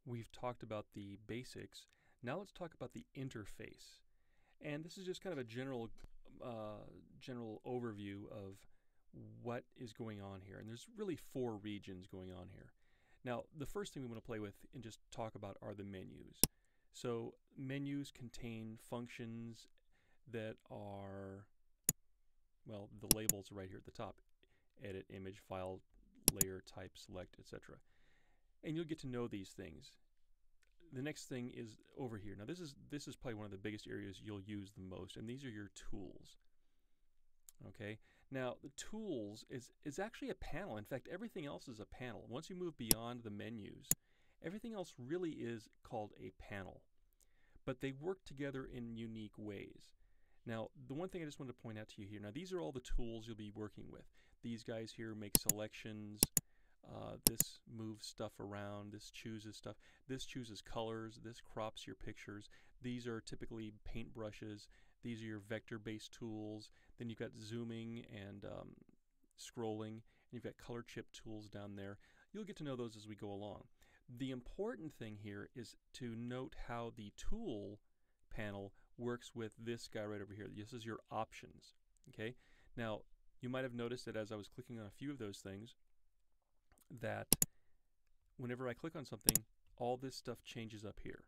We've talked about the basics. Now let's talk about the interface. And this is just kind of a general overview of what is going on here. And there's really 4 regions going on here. Now, the first thing we want to play with and just talk about are the menus. So menus contain functions that are, well, the labels right here at the top: edit, image, file, layer, type, select, etc. And you'll get to know these things. The next thing is over here. Now this is probably one of the biggest areas you'll use the most, and these are your tools. Okay, now the tools is actually a panel. In fact, everything else is a panel. Once you move beyond the menus, everything else really is called a panel, but they work together in unique ways. Now, the one thing I just wanted to point out to you here, now these are all the tools you'll be working with. These guys here make selections. This moves stuff around. This chooses stuff. This chooses colors. This crops your pictures. These are typically paint brushes. These are your vector-based tools. Then you've got zooming and scrolling. And you've got color chip tools down there. You'll get to know those as we go along. The important thing here is to note how the tool panel works with this guy right over here. This is your options. Okay. Now, you might have noticed that as I was clicking on a few of those things, that whenever I click on something, all this stuff changes up here.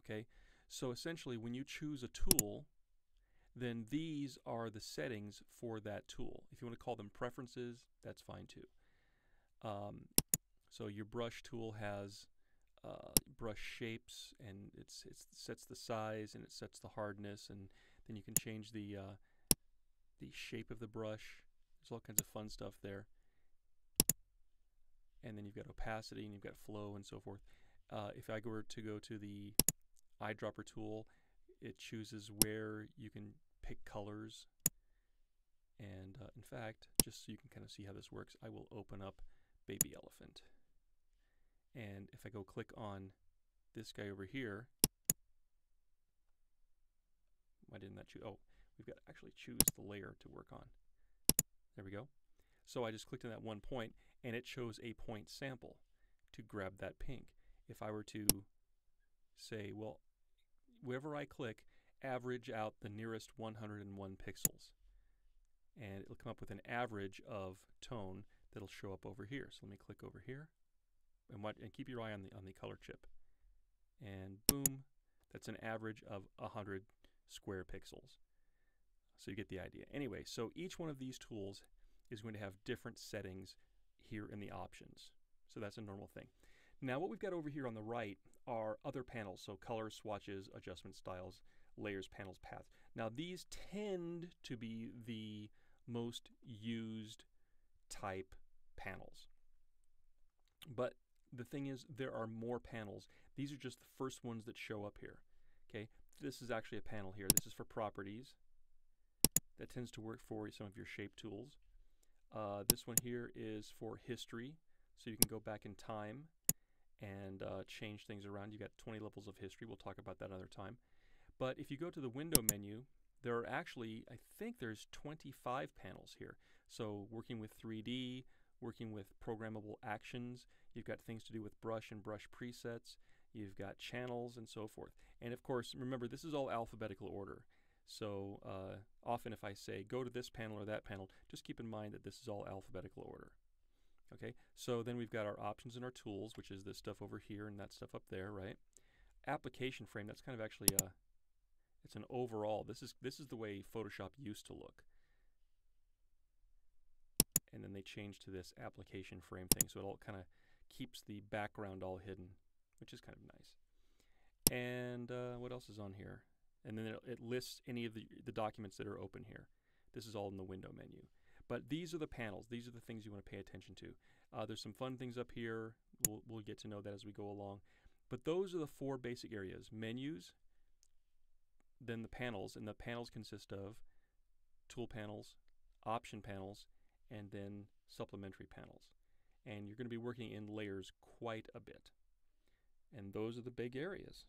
Okay, so essentially when you choose a tool, then these are the settings for that tool. If you want to call them preferences, that's fine too. So your brush tool has brush shapes, and it sets the size, and it sets the hardness, and then you can change the shape of the brush. There's all kinds of fun stuff there. And then you've got opacity, and you've got flow, and so forth. If I were to go to the eyedropper tool, it chooses where you can pick colors. And in fact, just so you can kind of see how this works, I will open up Baby Elephant. And if I go click on this guy over here, why didn't that choose? Oh, we've got to actually choose the layer to work on. There we go. So I just clicked on that one point, and it chose a point sample to grab that pink. If I were to say, well, wherever I click, average out the nearest 101 pixels, and it'll come up with an average of tone that'll show up over here. So let me click over here, and keep your eye on the color chip, and boom, that's an average of 100 square pixels. So you get the idea. Anyway, so each one of these tools is going to have different settings here in the options. So that's a normal thing. Now what we've got over here on the right are other panels. So colors, swatches, adjustment styles, layers, panels, paths. Now these tend to be the most used type panels. But the thing is, there are more panels. These are just the first ones that show up here. Okay, this is actually a panel here. This is for properties. That tends to work for some of your shape tools. This one here is for history, so you can go back in time and change things around. You've got 20 levels of history. We'll talk about that another time. But if you go to the window menu, there are actually, I think there's 25 panels here. So working with 3D, working with programmable actions, you've got things to do with brush and brush presets, you've got channels and so forth. And of course, remember, this is all alphabetical order. So often if I say go to this panel or that panel, just keep in mind that this is all alphabetical order. Okay, so then we've got our options and our tools, which is this stuff over here and that stuff up there, right? Application frame, that's kind of actually it's an overall. This is the way Photoshop used to look. And then they changed to this application frame thing, so it all kind of keeps the background all hidden, which is kind of nice. And what else is on here? And then it lists any of the documents that are open here. This is all in the window menu. But these are the panels. These are the things you want to pay attention to. There's some fun things up here. We'll get to know that as we go along. But those are the 4 basic areas: menus, then the panels, and the panels consist of tool panels, option panels, and then supplementary panels. And you're going to be working in layers quite a bit. And those are the big areas.